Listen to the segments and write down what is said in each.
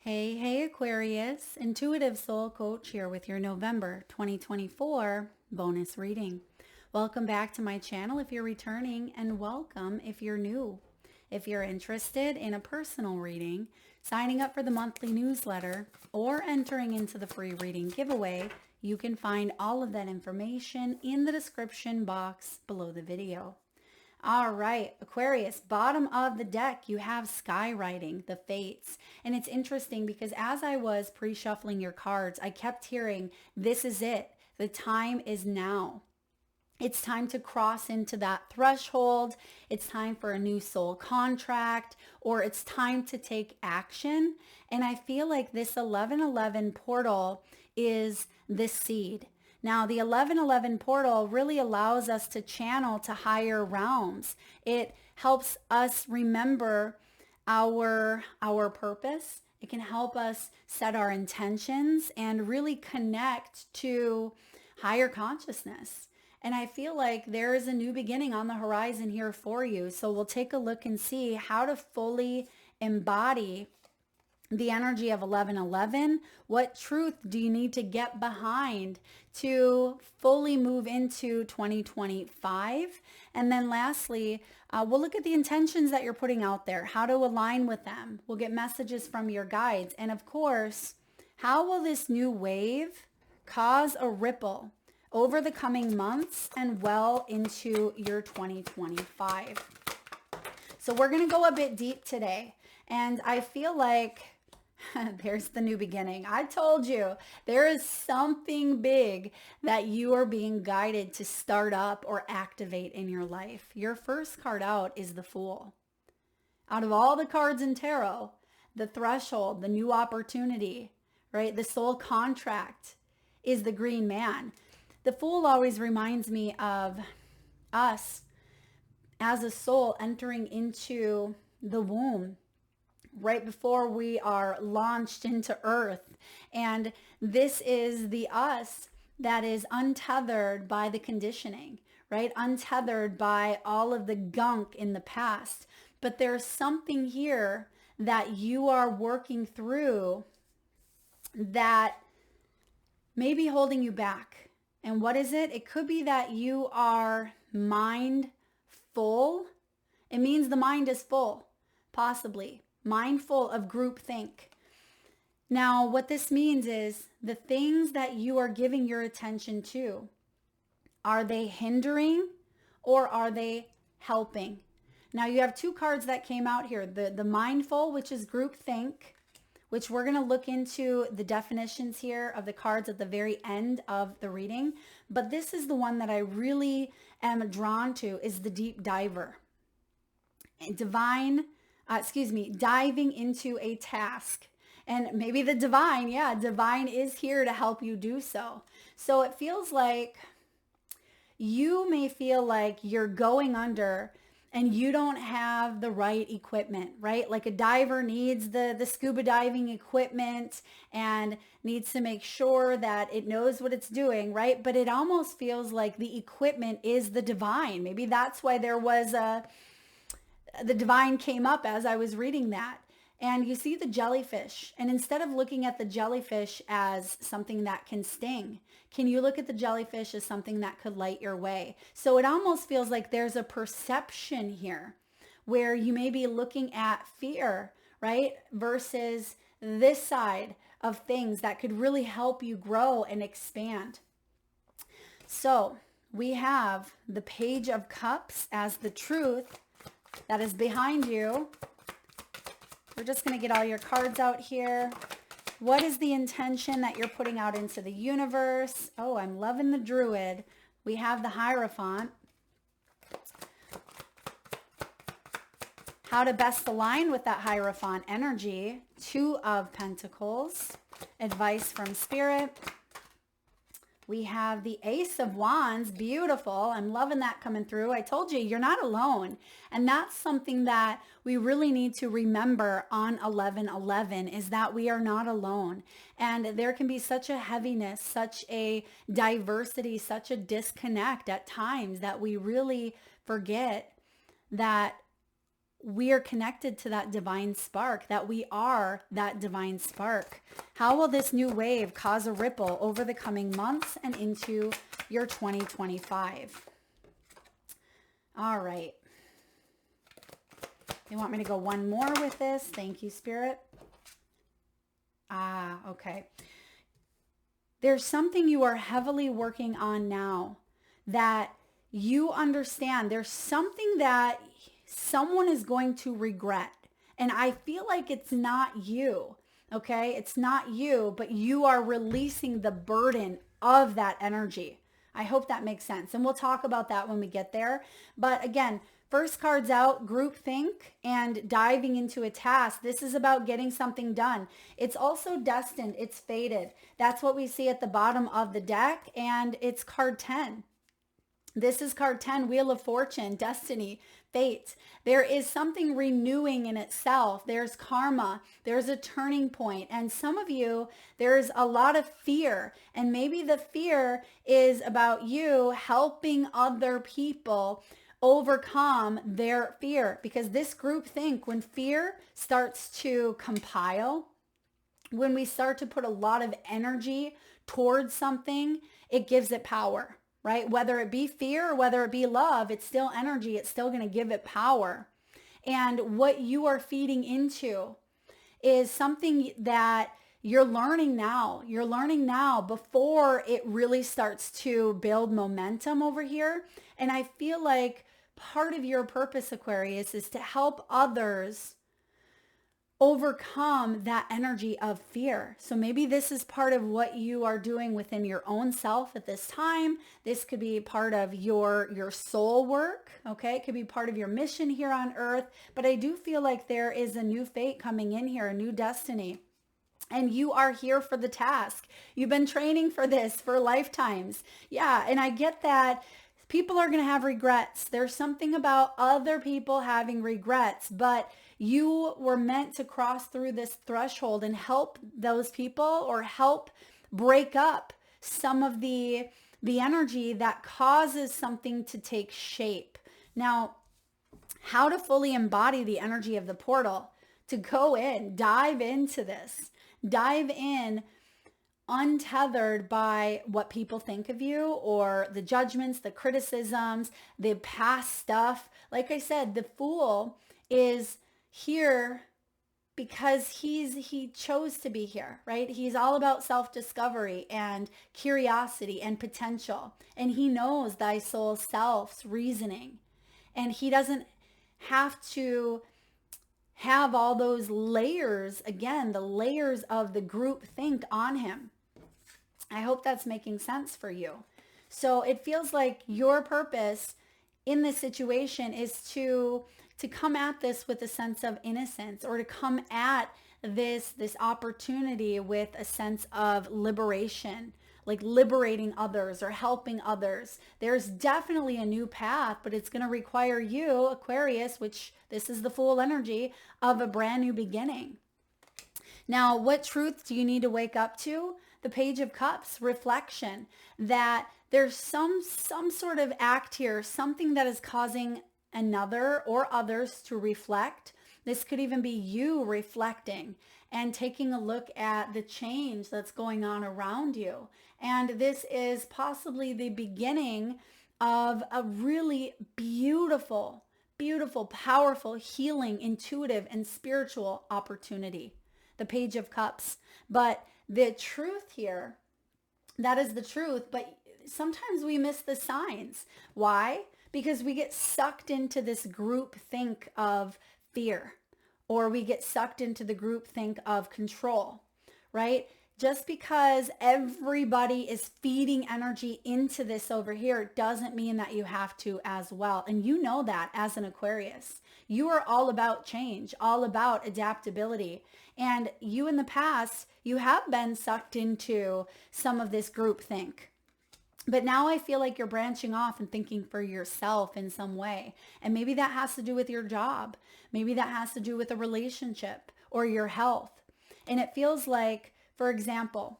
Hey, Aquarius, Intuitive Soul Coach here with your November 2024 bonus reading. Welcome back to my channel if you're returning, and welcome if you're new. If you're interested in a personal reading, signing up for the monthly newsletter, or entering into the free reading giveaway, you can find all of that information in the description box below the video. All right, Aquarius, bottom of the deck, you have skywriting, the fates. And it's interesting because as I was pre-shuffling your cards, I kept hearing, this is it. The time is now. It's time to cross into that threshold. It's time for a new soul contract, or it's time to take action. And I feel like this 1111 portal is the seed. Now, the 1111 portal really allows us to channel to higher realms. It helps us remember our purpose. It can help us set our intentions and really connect to higher consciousness. And I feel like there is a new beginning on the horizon here for you. So we'll take a look and see how to fully embody the energy of 1111. What truth do you need to get behind to fully move into 2025? And then lastly, we'll look at the intentions that you're putting out there, how to align with them. We'll get messages from your guides. And of course, how will this new wave cause a ripple over the coming months and well into your 2025? So we're going to go a bit deep today. And I feel like there's the new beginning. I told you there is something big that you are being guided to start up or activate in your life. Your first card out is the Fool. Out of all the cards in tarot, the threshold, the new opportunity, right? The soul contract is the Green Man. The Fool always reminds me of us as a soul entering into the womb right before we are launched into earth. And this is the us that is untethered by the conditioning, right? Untethered by all of the gunk in the past. But there's something here that you are working through that may be holding you back. And what is it? It could be that you are mind full. It means the mind is full, possibly. Mindful of groupthink. Now, what this means is the things that you are giving your attention to, are they hindering or are they helping? Now, you have two cards that came out here. The mindful, which is groupthink, which we're going to look into the definitions here of the cards at the very end of the reading. But this is the one that I really am drawn to, is the deep diver. Diving into a task. And maybe the divine is here to help you do so. So it feels like you may feel like you're going under and you don't have the right equipment, right? Like a diver needs the scuba diving equipment and needs to make sure that it knows what it's doing, right? But it almost feels like the equipment is the divine. Maybe that's why the divine came up as I was reading that. And you see the jellyfish. And instead of looking at the jellyfish as something that can sting, can you look at the jellyfish as something that could light your way? So it almost feels like there's a perception here where you may be looking at fear, right? Versus this side of things that could really help you grow and expand. So we have the Page of Cups as the truth that is behind you. We're just going to get all your cards out here. What is the intention that you're putting out into the universe? Oh, I'm loving the Druid. We have the Hierophant. How to best align with that Hierophant energy. Two of Pentacles. Advice from Spirit. We have the Ace of Wands. Beautiful. I'm loving that coming through. I told you, you're not alone. And that's something that we really need to remember on 11/11 is that we are not alone. And there can be such a heaviness, such a diversity, such a disconnect at times that we really forget that we are connected to that divine spark, that we are that divine spark. How will this new wave cause a ripple over the coming months and into your 2025? All right. You want me to go one more with this? Thank you, Spirit. Okay. There's something you are heavily working on now that you understand. There's something that someone is going to regret. And I feel like it's not you, okay? It's not you, but you are releasing the burden of that energy. I hope that makes sense. And we'll talk about that when we get there. But again, first card's out, groupthink and diving into a task. This is about getting something done. It's also destined. It's fated. That's what we see at the bottom of the deck. And it's card 10. This is card 10, Wheel of Fortune, destiny, fate. There is something renewing in itself. There's karma. There's a turning point. And some of you, there's a lot of fear. And maybe the fear is about you helping other people overcome their fear. Because this group think, when fear starts to compile, when we start to put a lot of energy towards something, it gives it power. Right? Whether it be fear or whether it be love, it's still energy. It's still going to give it power. And what you are feeding into is something that you're learning now. You're learning now before it really starts to build momentum over here. And I feel like part of your purpose, Aquarius, is to help others overcome that energy of fear. So maybe this is part of what you are doing within your own self at this time. This could be part of your soul work, okay? It could be part of your mission here on earth. But I do feel like there is a new fate coming in here, a new destiny. And you are here for the task. You've been training for this for lifetimes. Yeah, and I get that. People are going to have regrets. There's something about other people having regrets, but you were meant to cross through this threshold and help those people, or help break up some of the energy that causes something to take shape. Now, how to fully embody the energy of the portal, to go in, dive into this, dive in untethered by what people think of you, or the judgments, the criticisms, the past stuff. Like I said, the Fool is here because he chose to be here, right? He's all about self-discovery and curiosity and potential. And he knows thy soul self's reasoning. And he doesn't have to have all those layers, again, the layers of the group think on him. I hope that's making sense for you. So it feels like your purpose in this situation is to come at this with a sense of innocence, or to come at this opportunity with a sense of liberation, like liberating others or helping others. There's definitely a new path, but it's going to require you, Aquarius, which this is the Fool energy, of a brand new beginning. Now, what truth do you need to wake up to? The Page of Cups, reflection, that there's some sort of act here, something that is causing another or others to reflect. This could even be you reflecting and taking a look at the change that's going on around you. And this is possibly the beginning of a really beautiful, beautiful, powerful, healing, intuitive, and spiritual opportunity. The Page of Cups. But the truth here, that is the truth, but sometimes we miss the signs. Why? Because we get sucked into this group think of fear, or we get sucked into the group think of control, right? Just because everybody is feeding energy into this over here doesn't mean that you have to as well. And you know that as an Aquarius. You are all about change, all about adaptability. And you in the past, you have been sucked into some of this group think. But now I feel like you're branching off and thinking for yourself in some way. And maybe that has to do with your job. Maybe that has to do with a relationship or your health. And it feels like, for example,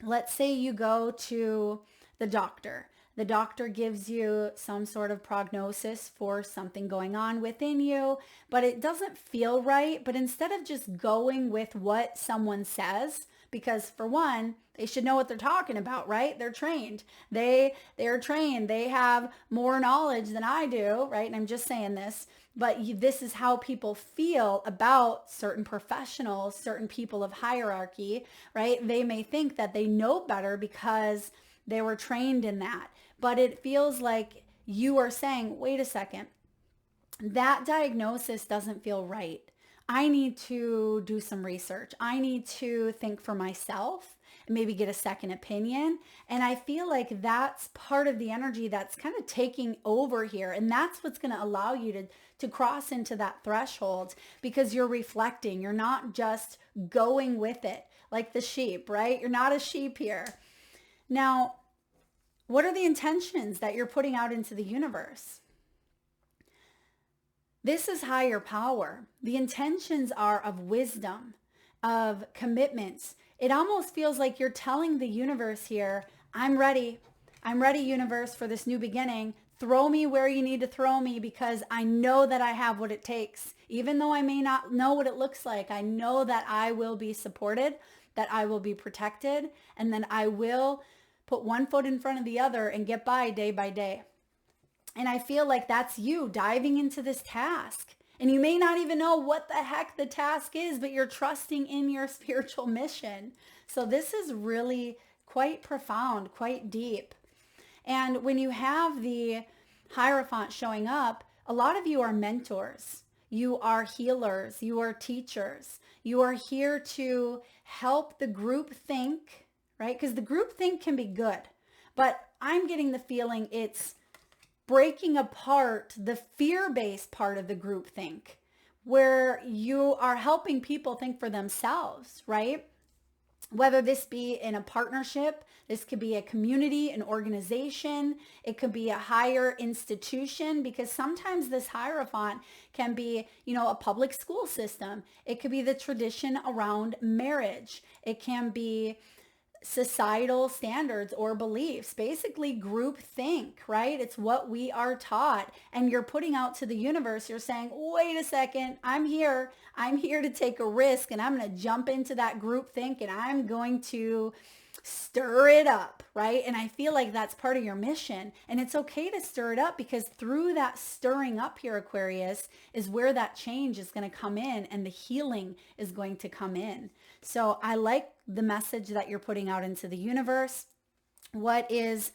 let's say you go to the doctor. The doctor gives you some sort of prognosis for something going on within you, but it doesn't feel right. But instead of just going with what someone says, because for one, they should know what they're talking about, right? They're trained. They're trained. They have more knowledge than I do, right? And I'm just saying this, but this is how people feel about certain professionals, certain people of hierarchy, right? They may think that they know better because they were trained in that. But it feels like you are saying, wait a second, that diagnosis doesn't feel right. I need to do some research. I need to think for myself and maybe get a second opinion. And I feel like that's part of the energy that's kind of taking over here. And that's what's going to allow you to cross into that threshold, because you're reflecting. You're not just going with it like the sheep, right? You're not a sheep here. Now, what are the intentions that you're putting out into the universe? This is higher power. The intentions are of wisdom, of commitments. It almost feels like you're telling the universe here, I'm ready. I'm ready, universe, for this new beginning. Throw me where you need to throw me, because I know that I have what it takes. Even though I may not know what it looks like, I know that I will be supported, that I will be protected, and then I will put one foot in front of the other and get by day. And I feel like that's you diving into this task. And you may not even know what the heck the task is, but you're trusting in your spiritual mission. So this is really quite profound, quite deep. And when you have the Hierophant showing up, a lot of you are mentors. You are healers. You are teachers. You are here to help the group think, right? Because the group think can be good. But I'm getting the feeling it's breaking apart the fear-based part of the group think, where you are helping people think for themselves, right? Whether this be in a partnership, this could be a community, an organization, it could be a higher institution, because sometimes this Hierophant can be, a public school system. It could be the tradition around marriage. It can be societal standards or beliefs, basically group think, right? It's what we are taught. And you're putting out to the universe, you're saying, wait a second, I'm here to take a risk, and I'm going to jump into that group think, and I'm going to stir it up, right? And I feel like that's part of your mission. And it's okay to stir it up, because through that stirring up here, Aquarius, is where that change is going to come in and the healing is going to come in. So I like the message that you're putting out into the universe. What is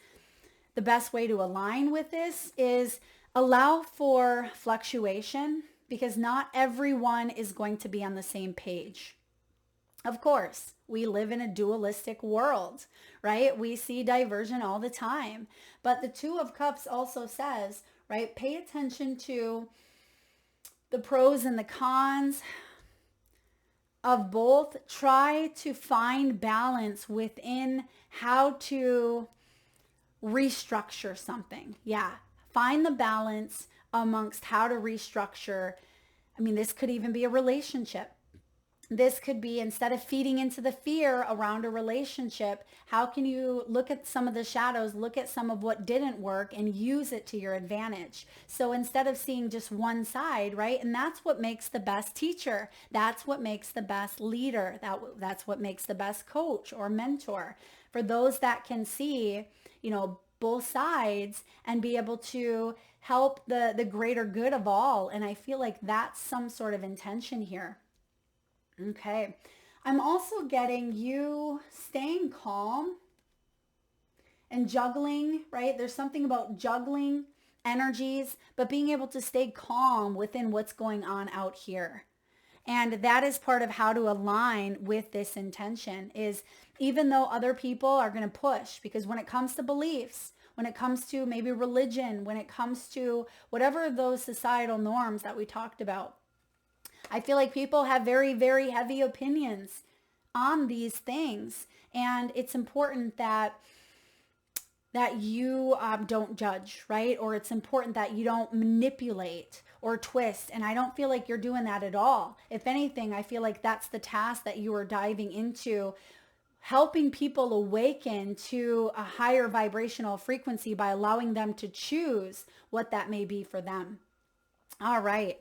the best way to align with this is allow for fluctuation, because not everyone is going to be on the same page. Of course, we live in a dualistic world, right? We see diversion all the time. But the Two of Cups also says, right, pay attention to the pros and the cons of both. Try to find balance within how to restructure something. Yeah, find the balance amongst how to restructure. I mean, this could even be a relationship. This could be, instead of feeding into the fear around a relationship, how can you look at some of the shadows, look at some of what didn't work and use it to your advantage? So instead of seeing just one side, right? And that's what makes the best teacher. That's what makes the best leader. That's what makes the best coach or mentor. For those that can see, both sides and be able to help the greater good of all. And I feel like that's some sort of intention here. Okay. I'm also getting you staying calm and juggling, right? There's something about juggling energies, but being able to stay calm within what's going on out here. And that is part of how to align with this intention, is even though other people are going to push, because when it comes to beliefs, when it comes to maybe religion, when it comes to whatever those societal norms that we talked about, I feel like people have very, very heavy opinions on these things. And it's important that you don't judge, right? Or it's important that you don't manipulate or twist. And I don't feel like you're doing that at all. If anything, I feel like that's the task that you are diving into, helping people awaken to a higher vibrational frequency by allowing them to choose what that may be for them. All right.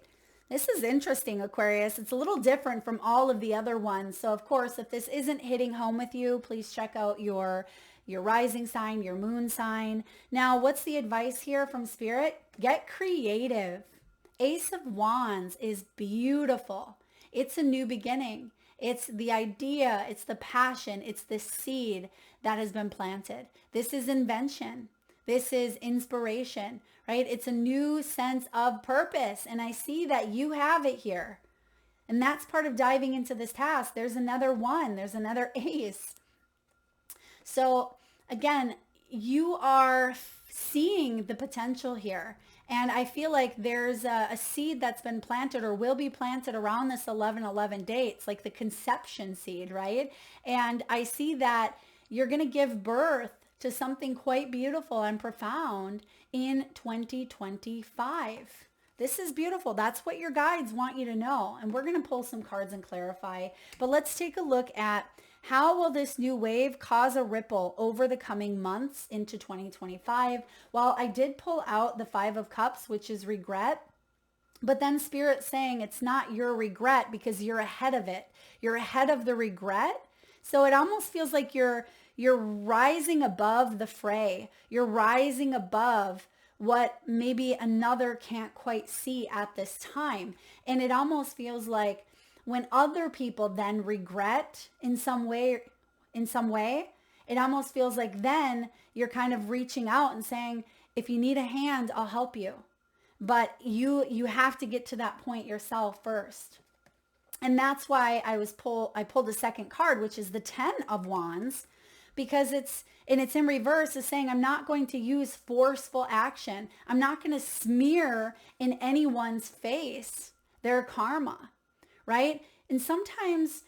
This is interesting, Aquarius. It's a little different from all of the other ones. So of course, if this isn't hitting home with you, please check out your rising sign, your moon sign. Now, what's the advice here from Spirit? Get creative. Ace of Wands is beautiful. It's a new beginning. It's the idea, it's the passion, it's the seed that has been planted. This is invention. This is inspiration, right? It's a new sense of purpose. And I see that you have it here. And that's part of diving into this task. There's another one. There's another ace. So again, you are seeing the potential here. And I feel like there's a seed that's been planted or will be planted around this 11/11 date. It's like the conception seed, right? And I see that you're going to give birth to something quite beautiful and profound in 2025. This is beautiful. That's what your guides want you to know. And we're going to pull some cards and clarify. But let's take a look at how will this new wave cause a ripple over the coming months into 2025? Well, I did pull out the 5 of Cups, which is regret. But then Spirit's saying it's not your regret because you're ahead of it. You're ahead of the regret. So it almost feels like you're rising above the fray. You're rising above what maybe another can't quite see at this time. And it almost feels like when other people then regret in some way, it almost feels like then you're kind of reaching out and saying, if you need a hand, I'll help you. But you have to get to that point yourself first. And that's why I pulled a second card, which is the 10 of Wands, because it's in reverse, is saying I'm not going to use forceful action. I'm not going to smear in anyone's face their karma, right? And sometimes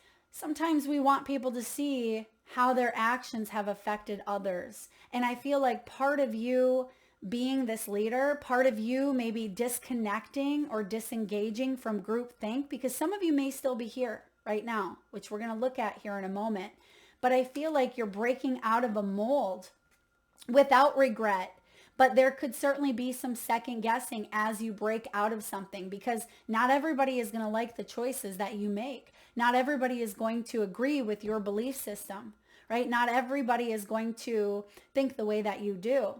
we want people to see how their actions have affected others. And I feel like part of you being this leader, part of you maybe disconnecting or disengaging from groupthink, because some of you may still be here right now, which we're going to look at here in a moment. But I feel like you're breaking out of a mold without regret. But there could certainly be some second guessing as you break out of something, because not everybody is going to like the choices that you make. Not everybody is going to agree with your belief system, right? Not everybody is going to think the way that you do.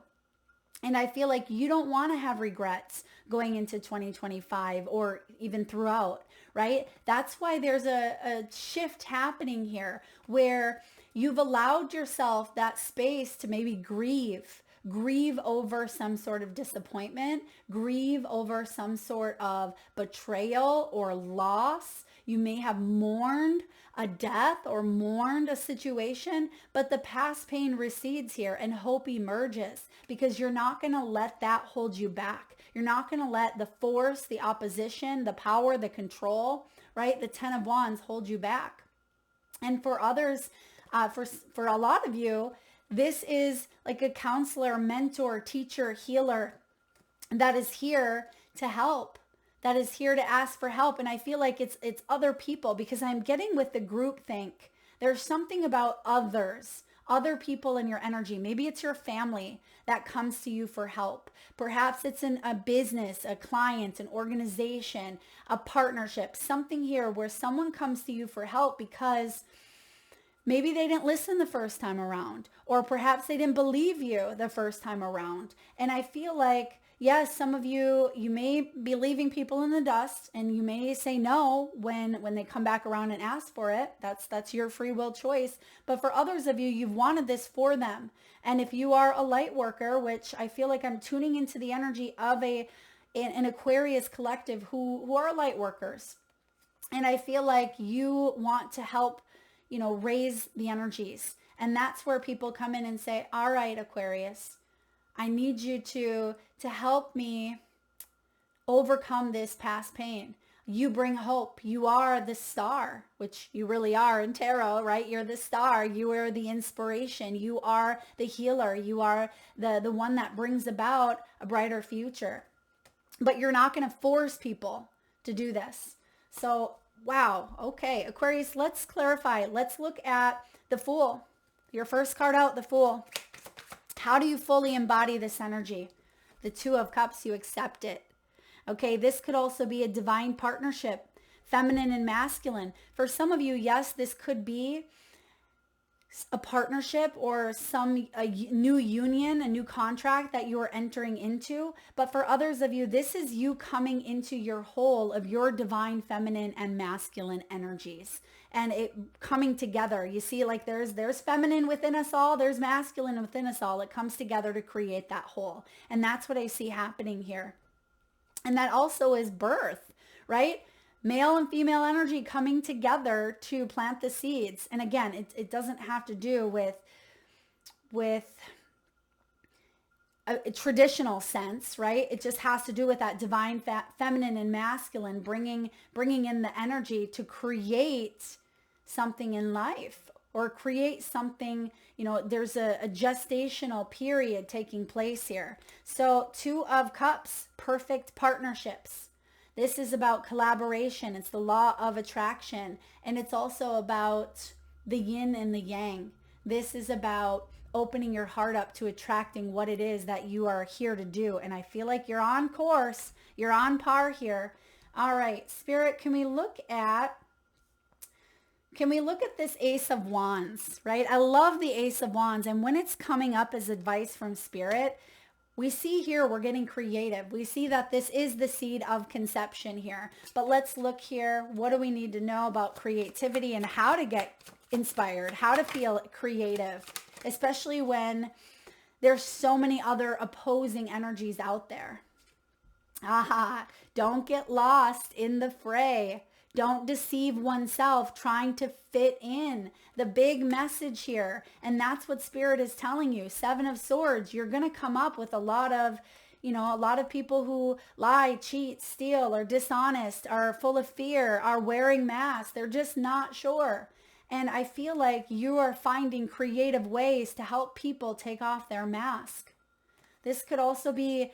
And I feel like you don't want to have regrets going into 2025 or even throughout, right? That's why there's a shift happening here where you've allowed yourself that space to maybe grieve over some sort of disappointment, grieve over some sort of betrayal or loss. You may have mourned a death or mourned a situation, but the past pain recedes here and hope emerges, because you're not going to let that hold you back. You're not going to let the force, the opposition, the power, the control, right? The 10 of Wands hold you back. And for others, for a lot of you, this is like a counselor, mentor, teacher, healer that is here to help, that is here to ask for help. And I feel like it's other people, because I'm getting with the group think. There's something about other people in your energy. Maybe it's your family that comes to you for help. Perhaps it's in a business, a client, an organization, a partnership, something here where someone comes to you for help because maybe they didn't listen the first time around, or perhaps they didn't believe you the first time around. And I feel like, yes, some of you may be leaving people in the dust, and you may say no when they come back around and ask for it. That's your free will choice. But for others of you, you've wanted this for them. And if you are a light worker, which I feel like I'm tuning into the energy of an Aquarius collective who are light workers. And I feel like you want to help, raise the energies. And that's where people come in and say, all right, Aquarius, I need you to help me overcome this past pain. You bring hope. You are the star, which you really are in tarot, right? You're the star. You are the inspiration. You are the healer. You are the one that brings about a brighter future. But you're not going to force people to do this. So, wow. Okay, Aquarius, let's clarify. Let's look at the Fool. Your first card out, the Fool. How do you fully embody this energy? The Two of Cups, you accept it. Okay, this could also be a divine partnership, feminine and masculine. For some of you, yes, this could be a partnership or a new union, a new contract that you are entering into. But for others of you, this is you coming into your whole of your divine feminine and masculine energies and it coming together. You see, like there's feminine within us all, there's masculine within us all. It comes together to create that whole. And that's what I see happening here. And that also is birth, right? Male and female energy coming together to plant the seeds. And again, it doesn't have to do with a traditional sense, right? It just has to do with that divine feminine and masculine bringing in the energy to create something in life or create something, there's a gestational period taking place here. So Two of Cups, perfect partnerships. This is about collaboration. It's the law of attraction. And it's also about the yin and the yang. This is about opening your heart up to attracting what it is that you are here to do. And I feel like you're on course. You're on par here. All right, Spirit, can we look at this Ace of Wands, right? I love the Ace of Wands. And when it's coming up as advice from Spirit, we see here we're getting creative. We see that this is the seed of conception here. But let's look here. What do we need to know about creativity and how to get inspired, how to feel creative, especially when there's so many other opposing energies out there. Don't get lost in the fray. Don't deceive oneself trying to fit in. The big message here, and that's what Spirit is telling you. Seven of Swords, you're going to come up with a lot of people who lie, cheat, steal, are dishonest, are full of fear, are wearing masks. They're just not sure. And I feel like you are finding creative ways to help people take off their mask. This could also be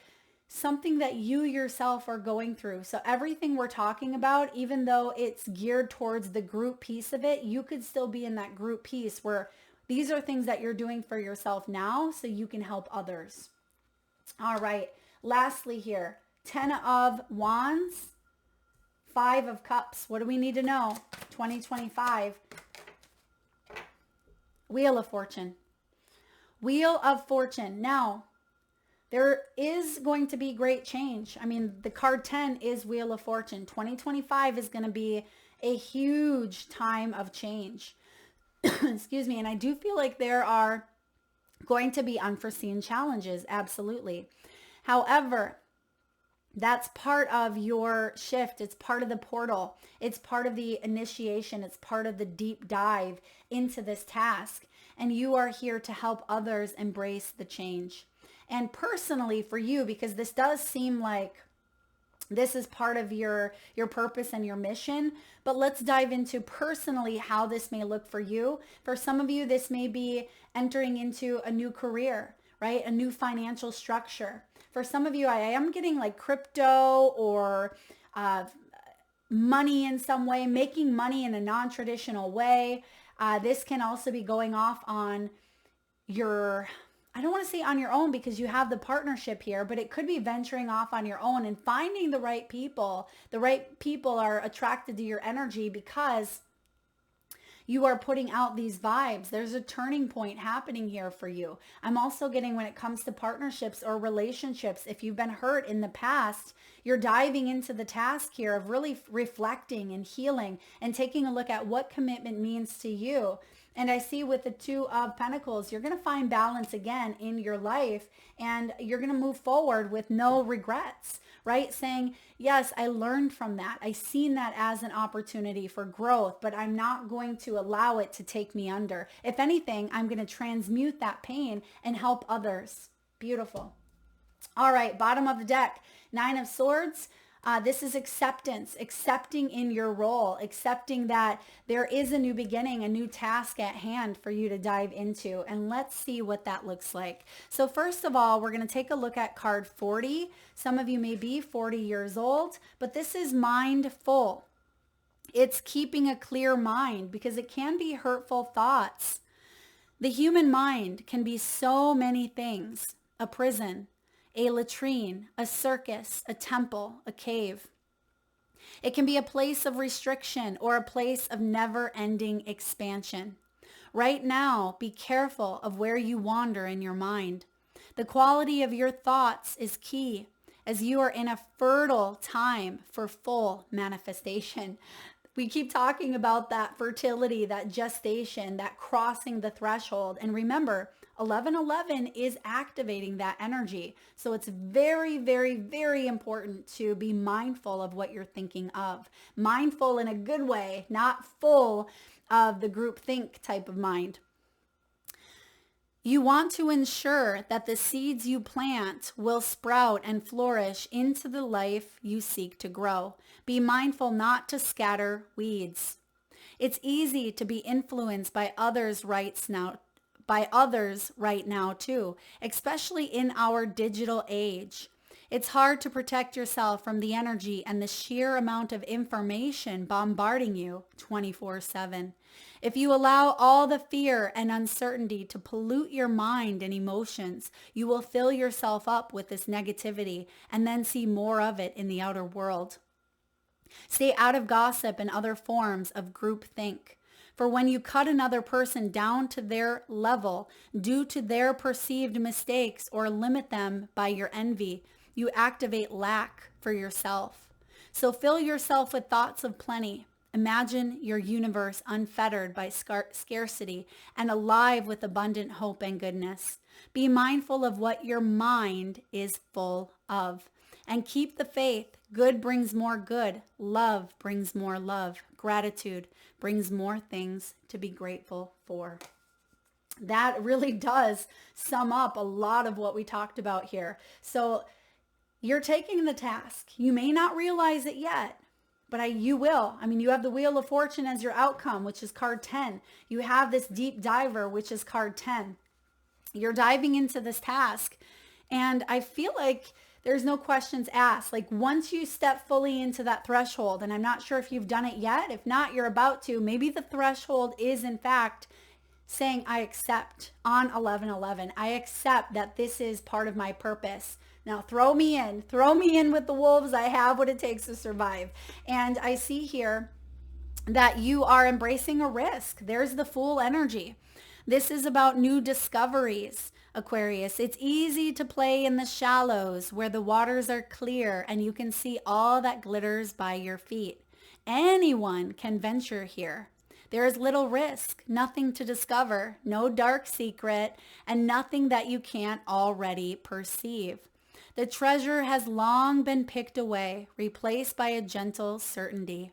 something that you yourself are going through. So everything we're talking about, even though it's geared towards the group piece of it, you could still be in that group piece where these are things that you're doing for yourself now so you can help others. All right. Lastly here, 10 of Wands, 5 of Cups. What do we need to know? 2025. Wheel of Fortune. Wheel of Fortune. Now, there is going to be great change. I mean, the card 10 is Wheel of Fortune. 2025 is going to be a huge time of change. Excuse me. And I do feel like there are going to be unforeseen challenges. Absolutely. However, that's part of your shift. It's part of the portal. It's part of the initiation. It's part of the deep dive into this task. And you are here to help others embrace the change. And personally for you, because this does seem like this is part of your purpose and your mission, but let's dive into personally how this may look for you. For some of you, this may be entering into a new career, right? A new financial structure. For some of you, I am getting like crypto or money in some way, making money in a non-traditional way. This can also be going off on I don't want to say on your own because you have the partnership here, but it could be venturing off on your own and finding the right people. The right people are attracted to your energy because you are putting out these vibes. There's a turning point happening here for you. I'm also getting when it comes to partnerships or relationships, if you've been hurt in the past, you're diving into the task here of really reflecting and healing and taking a look at what commitment means to you. And I see with the 2 of Pentacles, you're going to find balance again in your life and you're going to move forward with no regrets, right? Saying, yes, I learned from that. I seen that as an opportunity for growth, but I'm not going to allow it to take me under. If anything, I'm going to transmute that pain and help others. Beautiful. All right, bottom of the deck, 9 of Swords. This is acceptance, accepting in your role, accepting that there is a new beginning, a new task at hand for you to dive into. And let's see what that looks like. So first of all, we're going to take a look at card 40. Some of you may be 40 years old, but this is mindful. It's keeping a clear mind because it can be hurtful thoughts The human mind can be so many things: a prison, a latrine, a circus, a temple, a cave. It can be a place of restriction or a place of never-ending expansion. Right now, be careful of where you wander in your mind. The quality of your thoughts is key, as you are in a fertile time for full manifestation. We keep talking about that fertility, that gestation, that crossing the threshold. And remember, 1111 is activating that energy. So it's very, very, very important to be mindful of what you're thinking of. Mindful in a good way, not full of the group think type of mind. You want to ensure that the seeds you plant will sprout and flourish into the life you seek to grow. Be mindful not to scatter weeds. It's easy to be influenced by others right now too, especially in our digital age. It's hard to protect yourself from the energy and the sheer amount of information bombarding you 24/7. If you allow all the fear and uncertainty to pollute your mind and emotions, you will fill yourself up with this negativity and then see more of it in the outer world. Stay out of gossip and other forms of groupthink. For when you cut another person down to their level due to their perceived mistakes or limit them by your envy, you activate lack for yourself. So fill yourself with thoughts of plenty. Imagine your universe unfettered by scarcity and alive with abundant hope and goodness. Be mindful of what your mind is full of. And keep the faith. Good brings more good. Love brings more love. Gratitude brings more things to be grateful for. That really does sum up a lot of what we talked about here. So you're taking the task. You may not realize it yet, but you will. I mean, you have the Wheel of Fortune as your outcome, which is card 10. You have this deep diver, which is card 10. You're diving into this task. And I feel like there's no questions asked. Like once you step fully into that threshold, and I'm not sure if you've done it yet. If not, you're about to. Maybe the threshold is in fact saying, I accept on 1111. I accept that this is part of my purpose. Now throw me in with the wolves. I have what it takes to survive. And I see here that you are embracing a risk. There's the Fool energy. This is about new discoveries, Aquarius. It's easy to play in the shallows where the waters are clear and you can see all that glitters by your feet. Anyone can venture here. There is little risk, nothing to discover, no dark secret, and nothing that you can't already perceive. The treasure has long been picked away, replaced by a gentle certainty.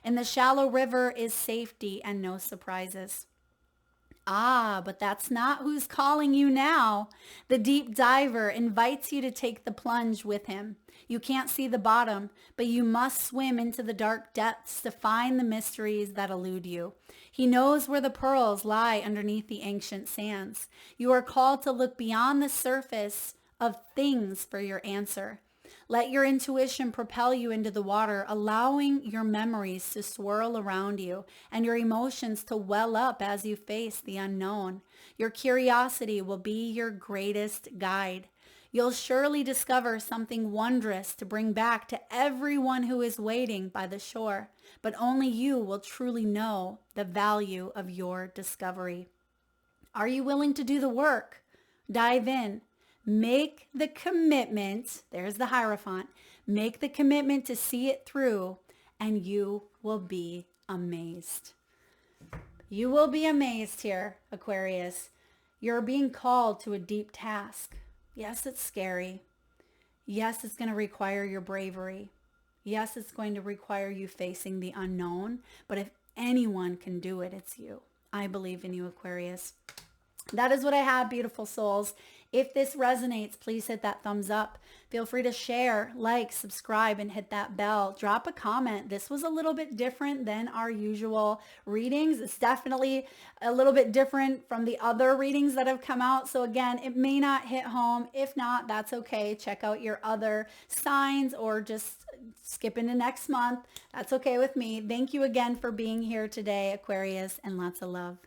In the shallow river is safety and no surprises. Ah, but that's not who's calling you now. The deep diver invites you to take the plunge with him. You can't see the bottom, but you must swim into the dark depths to find the mysteries that elude you. He knows where the pearls lie underneath the ancient sands. You are called to look beyond the surface of things for your answer. Let your intuition propel you into the water, allowing your memories to swirl around you and your emotions to well up as you face the unknown. Your curiosity will be your greatest guide. You'll surely discover something wondrous to bring back to everyone who is waiting by the shore, but only you will truly know the value of your discovery. Are you willing to do the work? Dive in. Make the commitment, there's the Hierophant, make the commitment to see it through and you will be amazed. You will be amazed here, Aquarius. You're being called to a deep task. Yes, it's scary. Yes, it's going to require your bravery. Yes, it's going to require you facing the unknown, but if anyone can do it, it's you. I believe in you, Aquarius. That is what I have, beautiful souls. If this resonates, please hit that thumbs up. Feel free to share, like, subscribe, and hit that bell. Drop a comment. This was a little bit different than our usual readings. It's definitely a little bit different from the other readings that have come out. So again, it may not hit home. If not, that's okay. Check out your other signs or just skip into next month. That's okay with me. Thank you again for being here today, Aquarius, and lots of love.